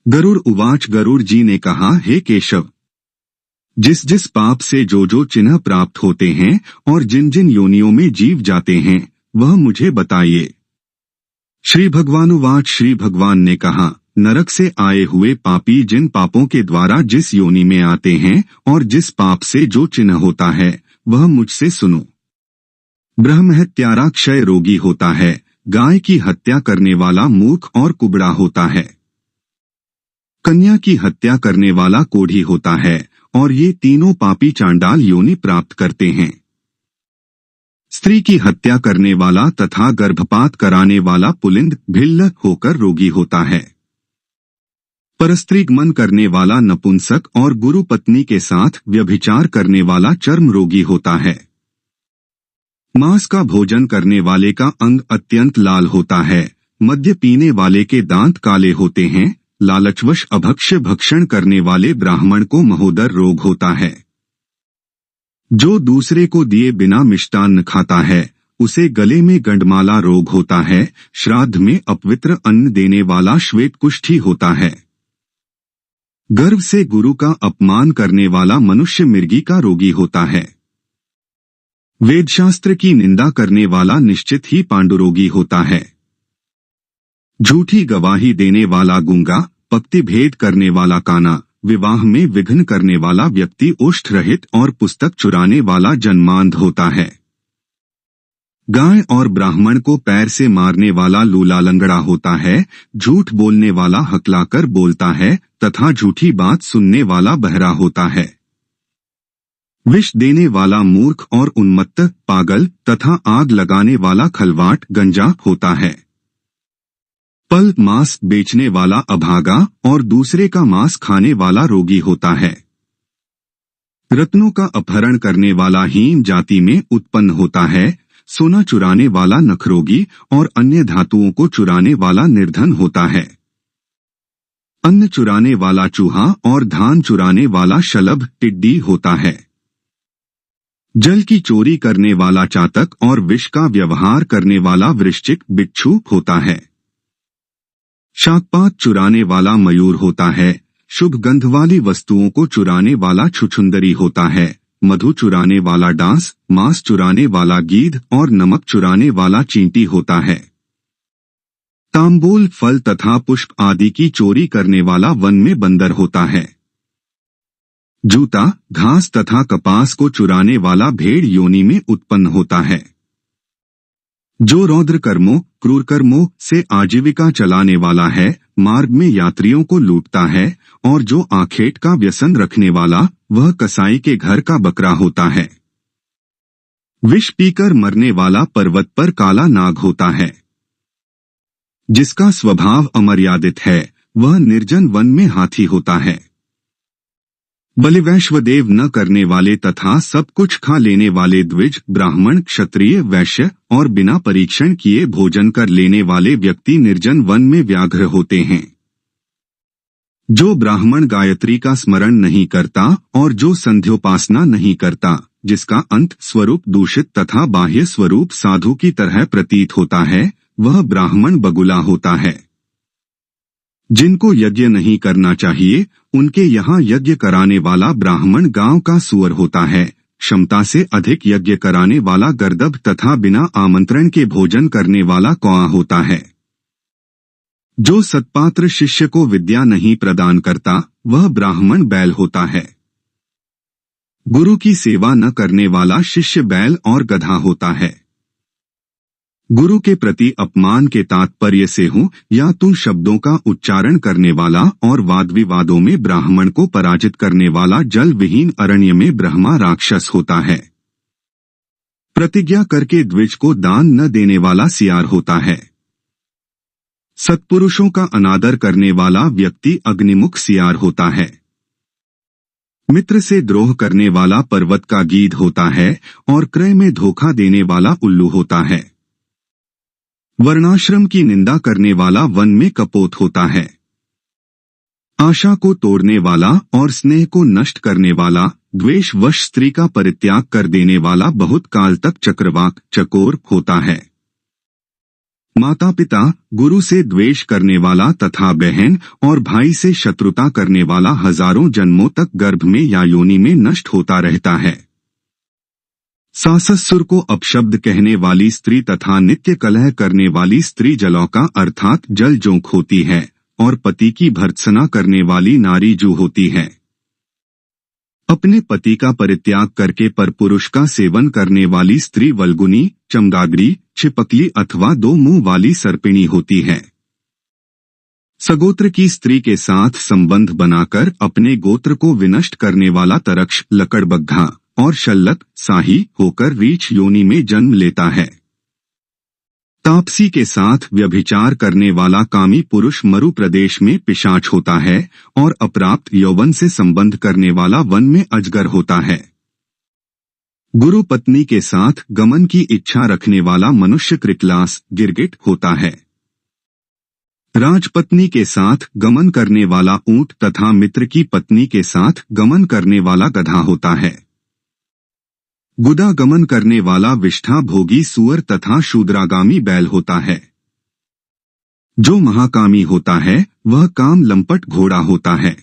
गरुड़ उवाच। गरुड़ जी ने कहा, हे केशव, जिस जिस पाप से जो जो चिन्ह प्राप्त होते हैं और जिन जिन योनियों में जीव जाते हैं वह मुझे बताइए। श्री भगवानुवाच। श्री भगवान ने कहा, नरक से आए हुए पापी जिन पापों के द्वारा जिस योनि में आते हैं और जिस पाप से जो चिन्ह होता है वह मुझसे सुनो। ब्रह्महत्यारा क्षय रोगी होता है, गाय की हत्या करने वाला मूर्ख और कुबड़ा होता है, कन्या की हत्या करने वाला कोढ़ी होता है और ये तीनों पापी चांडाल योनि प्राप्त करते हैं। स्त्री की हत्या करने वाला तथा गर्भपात कराने वाला पुलिंद भिल्ल होकर रोगी होता है। परस्त्रीगमन करने वाला नपुंसक और गुरु पत्नी के साथ व्यभिचार करने वाला चर्म रोगी होता है। मांस का भोजन करने वाले का अंग अत्यंत लाल होता है। मद्य पीने वाले के दांत काले होते हैं। लालचवश अभक्ष्य भक्षण करने वाले ब्राह्मण को महोदर रोग होता है। जो दूसरे को दिए बिना मिष्टान्न खाता है उसे गले में गंडमाला रोग होता है। श्राद्ध में अपवित्र अन्न देने वाला श्वेत कुष्ठी होता है। गर्व से गुरु का अपमान करने वाला मनुष्य मिर्गी का रोगी होता है। वेदशास्त्र की निंदा करने वाला निश्चित ही पांडुरोगी होता है। झूठी गवाही देने वाला गूंगा, पक्ति भेद करने वाला काना, विवाह में विघ्न करने वाला व्यक्ति ओष्ठ रहित और पुस्तक चुराने वाला जन्मांध होता है। गाय और ब्राह्मण को पैर से मारने वाला लूला लंगड़ा होता है। झूठ बोलने वाला हकलाकर बोलता है तथा झूठी बात सुनने वाला बहरा होता है। विष देने वाला मूर्ख और उन्मत्त, पागल तथा आग लगाने वाला खलवाट गंजा होता है। पल मांस बेचने वाला अभागा और दूसरे का मांस खाने वाला रोगी होता है। रत्नों का अपहरण करने वाला हीन जाति में उत्पन्न होता है। सोना चुराने वाला नखरोगी और अन्य धातुओं को चुराने वाला निर्धन होता है। अन्न चुराने वाला चूहा और धान चुराने वाला शलभ टिड्डी होता है। जल की चोरी करने वाला चातक और विष का व्यवहार करने वाला वृश्चिक बिच्छू होता है। शाकपात चुराने वाला मयूर होता है। शुभ गंध वाली वस्तुओं को चुराने वाला छुछुंदरी होता है। मधु चुराने वाला डांस, मांस चुराने वाला गीध और नमक चुराने वाला चींटी होता है। तांबूल, फल तथा पुष्प आदि की चोरी करने वाला वन में बंदर होता है। जूता, घास तथा कपास को चुराने वाला भेड़ योनि में उत्पन्न होता है। जो रौद्र कर्मों, क्रूर कर्मों से आजीविका चलाने वाला है, मार्ग में यात्रियों को लूटता है और जो आखेट का व्यसन रखने वाला वह कसाई के घर का बकरा होता है। विष पीकर मरने वाला पर्वत पर काला नाग होता है। जिसका स्वभाव अमर्यादित है वह निर्जन वन में हाथी होता है। बलिवैश्वदेव न करने वाले तथा सब कुछ खा लेने वाले द्विज, ब्राह्मण, क्षत्रिय, वैश्य और बिना परीक्षण किए भोजन कर लेने वाले व्यक्ति निर्जन वन में व्याघ्र होते हैं। जो ब्राह्मण गायत्री का स्मरण नहीं करता और जो संध्योपासना नहीं करता, जिसका अंत स्वरूप दूषित तथा बाह्य स्वरूप साधु की तरह प्रतीत होता है, वह ब्राह्मण बगुला होता है। जिनको यज्ञ नहीं करना चाहिए उनके यहाँ यज्ञ कराने वाला ब्राह्मण गांव का सुअर होता है। क्षमता से अधिक यज्ञ कराने वाला गर्दभ तथा बिना आमंत्रण के भोजन करने वाला कौआ होता है। जो सत्पात्र शिष्य को विद्या नहीं प्रदान करता वह ब्राह्मण बैल होता है। गुरु की सेवा न करने वाला शिष्य बैल और गधा होता है। गुरु के प्रति अपमान के तात्पर्य से हूँ या तुम शब्दों का उच्चारण करने वाला और वाद विवादों में ब्राह्मण को पराजित करने वाला जल विहीन अरण्य में ब्रह्मा राक्षस होता है। प्रतिज्ञा करके द्विज को दान न देने वाला सियार होता है। सत्पुरुषों का अनादर करने वाला व्यक्ति अग्निमुख सियार होता है। मित्र से द्रोह करने वाला पर्वत का गीध होता है और क्रय में धोखा देने वाला उल्लू होता है। वर्णाश्रम की निंदा करने वाला वन में कपोत होता है। आशा को तोड़ने वाला और स्नेह को नष्ट करने वाला, द्वेषवश स्त्री का परित्याग कर देने वाला बहुत काल तक चक्रवाक चकोर होता है। माता पिता, गुरु से द्वेष करने वाला तथा बहन और भाई से शत्रुता करने वाला हजारों जन्मों तक गर्भ में या योनि में नष्ट होता रहता है। साससुर को अपशब्द कहने वाली स्त्री तथा नित्य कलह करने वाली स्त्री जलौका अर्थात जल जोंक होती है और पति की भर्त्सना करने वाली नारी जू होती है। अपने पति का परित्याग करके परपुरुष का सेवन करने वाली स्त्री वल्गुनी, चमगादड़ी, छिपकली अथवा दो मुंह वाली सर्पिणी होती है। सगोत्र की स्त्री के साथ संबंध बनाकर अपने गोत्र को विनष्ट करने वाला तरक्ष, लकड़बग्घा और शल्लक, साही होकर रीछ योनि में जन्म लेता है। तापसी के साथ व्यभिचार करने वाला कामी पुरुष मरु प्रदेश में पिशाच होता है और अप्राप्त यौवन से संबंध करने वाला वन में अजगर होता है। गुरु पत्नी के साथ गमन की इच्छा रखने वाला मनुष्य क्रिकलास, गिरगिट होता है। राजपत्नी के साथ गमन करने वाला ऊंट तथा मित्र की पत्नी के साथ गमन करने वाला गधा होता है। गुदा गमन करने वाला विष्ठा भोगी सुअर तथा शूद्रागामी बैल होता है। जो महाकामी होता है वह काम लंपट घोड़ा होता है।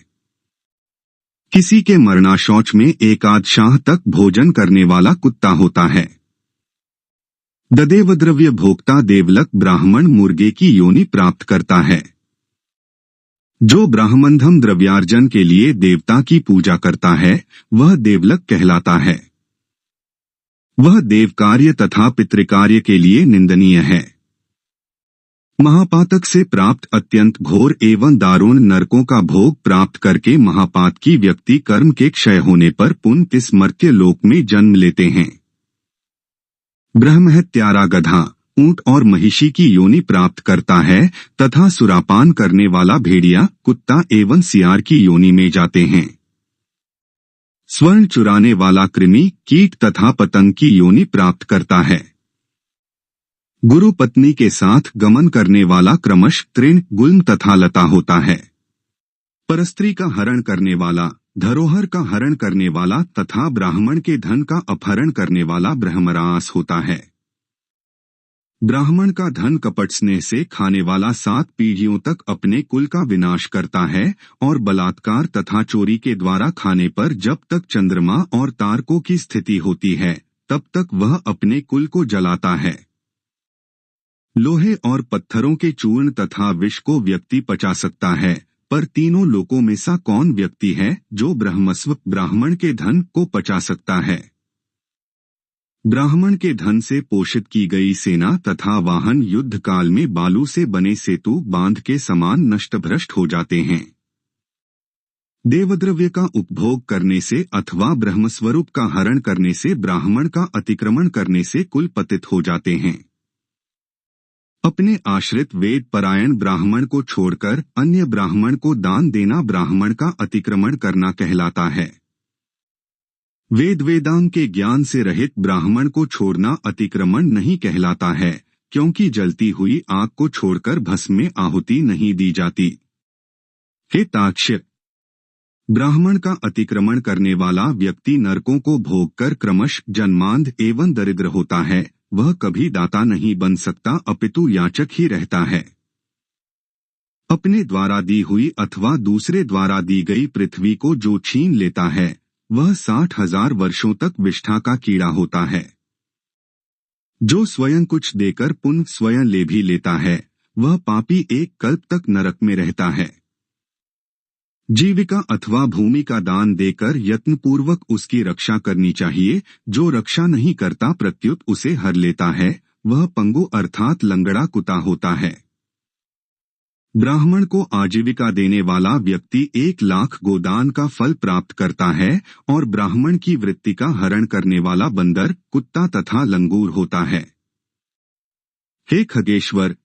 किसी के मरणाशौच में एकाद शाह तक भोजन करने वाला कुत्ता होता है। ददेवद्रव्य भोक्ता देवलक ब्राह्मण मुर्गे की योनि प्राप्त करता है। जो ब्राह्मणधम द्रव्यार्जन के लिए देवता की पूजा करता है वह देवलक कहलाता है। वह देवकार्य तथा पितृकार्य के लिए निंदनीय है। महापातक से प्राप्त अत्यंत घोर एवं दारुण नरकों का भोग प्राप्त करके महापात की व्यक्ति कर्म के क्षय होने पर पुनः इस मर्त्य लोक में जन्म लेते हैं। ब्रह्महत्यारा गधा, ऊंट और महिषी की योनि प्राप्त करता है तथा सुरापान करने वाला भेड़िया, कुत्ता एवं सियार की योनि में जाते हैं। स्वर्ण चुराने वाला कृमि, कीट तथा पतंग की योनि प्राप्त करता है। गुरु पत्नी के साथ गमन करने वाला क्रमश तृण, गुल्म तथा लता होता है। परस्त्री का हरण करने वाला, धरोहर का हरण करने वाला तथा ब्राह्मण के धन का अपहरण करने वाला ब्रह्मरास होता है। ब्राह्मण का धन कपट स्नेह से खाने वाला 7 पीढ़ियों तक अपने कुल का विनाश करता है और बलात्कार तथा चोरी के द्वारा खाने पर जब तक चंद्रमा और तारकों की स्थिति होती है तब तक वह अपने कुल को जलाता है। लोहे और पत्थरों के चूर्ण तथा विष को व्यक्ति पचा सकता है, पर तीनों लोकों में सा कौन व्यक्ति है जो ब्रह्मस्व ब्राह्मण के धन को पचा सकता है। ब्राह्मण के धन से पोषित की गई सेना तथा वाहन युद्ध काल में बालू से बने सेतु बांध के समान नष्टभ्रष्ट हो जाते हैं। देवद्रव्य का उपभोग करने से अथवा ब्रह्मस्वरूप का हरण करने से ब्राह्मण का अतिक्रमण करने से कुल पतित हो जाते हैं। अपने आश्रित वेद परायण ब्राह्मण को छोड़कर अन्य ब्राह्मण को दान देना ब्राह्मण का अतिक्रमण करना कहलाता है। वेद वेदांग के ज्ञान से रहित ब्राह्मण को छोड़ना अतिक्रमण नहीं कहलाता है, क्योंकि जलती हुई आग को छोड़कर भस्म में आहुति नहीं दी जाती। हे ताक्ष्य, ब्राह्मण का अतिक्रमण करने वाला व्यक्ति नरकों को भोगकर क्रमश जन्मांध एवं दरिद्र होता है। वह कभी दाता नहीं बन सकता, अपितु याचक ही रहता है। अपने द्वारा दी हुई अथवा दूसरे द्वारा दी गई पृथ्वी को जो छीन लेता है वह 60,000 वर्षों तक विष्ठा का कीड़ा होता है। जो स्वयं कुछ देकर पुनः स्वयं ले भी लेता है वह पापी एक कल्प तक नरक में रहता है। जीविका अथवा भूमि का दान देकर यत्नपूर्वक उसकी रक्षा करनी चाहिए। जो रक्षा नहीं करता प्रत्युत उसे हर लेता है वह पंगु अर्थात लंगड़ा कुत्ता होता है। ब्राह्मण को आजीविका देने वाला व्यक्ति 1 लाख गोदान का फल प्राप्त करता है और ब्राह्मण की वृत्ति का हरण करने वाला बंदर, कुत्ता तथा लंगूर होता है। हे खगेश्वर,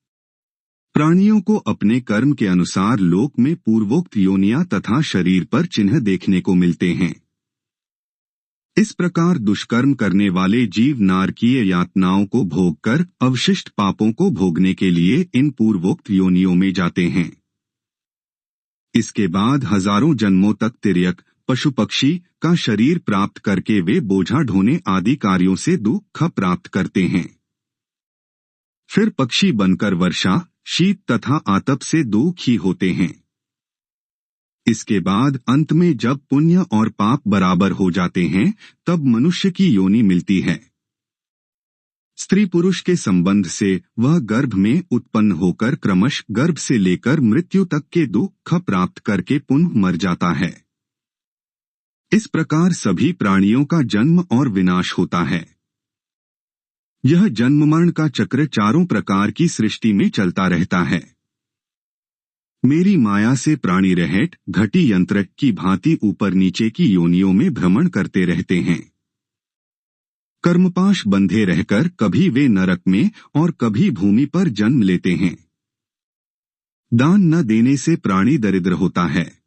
प्राणियों को अपने कर्म के अनुसार लोक में पूर्वोक्त योनियां तथा शरीर पर चिन्ह देखने को मिलते हैं। इस प्रकार दुष्कर्म करने वाले जीव नारकीय यातनाओं को भोगकर अवशिष्ट पापों को भोगने के लिए इन पूर्वोक्त योनियों में जाते हैं। इसके बाद हजारों जन्मों तक तिर्यक, पशु पक्षी का शरीर प्राप्त करके वे बोझा ढोने आदि कार्यों से दुख प्राप्त करते हैं। फिर पक्षी बनकर वर्षा, शीत तथा आतप से दुख ही होते हैं। इसके बाद अंत में जब पुण्य और पाप बराबर हो जाते हैं, तब मनुष्य की योनि मिलती है। स्त्री पुरुष के संबंध से वह गर्भ में उत्पन्न होकर क्रमश गर्भ से लेकर मृत्यु तक के दुख प्राप्त करके पुनः मर जाता है। इस प्रकार सभी प्राणियों का जन्म और विनाश होता है। यह जन्म मरण का चक्र चारों प्रकार की सृष्टि में चलता रहता है। मेरी माया से प्राणी रहेट घटी यंत्र की भांति ऊपर नीचे की योनियों में भ्रमण करते रहते हैं। कर्मपाश बंधे रहकर कभी वे नरक में और कभी भूमि पर जन्म लेते हैं। दान न देने से प्राणी दरिद्र होता है।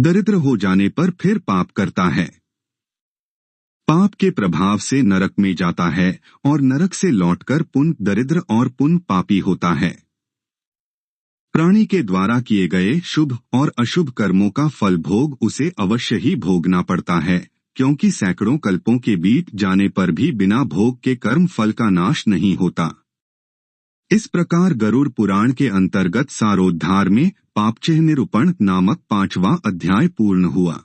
दरिद्र हो जाने पर फिर पाप करता है। पाप के प्रभाव से नरक में जाता है और नरक से लौटकर पुनः दरिद्र और पुनः पापी होता है। प्राणी के द्वारा किए गए शुभ और अशुभ कर्मों का फल भोग उसे अवश्य ही भोगना पड़ता है, क्योंकि सैकड़ों कल्पों के बीत जाने पर भी बिना भोग के कर्म फल का नाश नहीं होता। इस प्रकार गरुड़ पुराण के अंतर्गत सारोद्धार में पापचय निरूपण नामक 5वां अध्याय पूर्ण हुआ।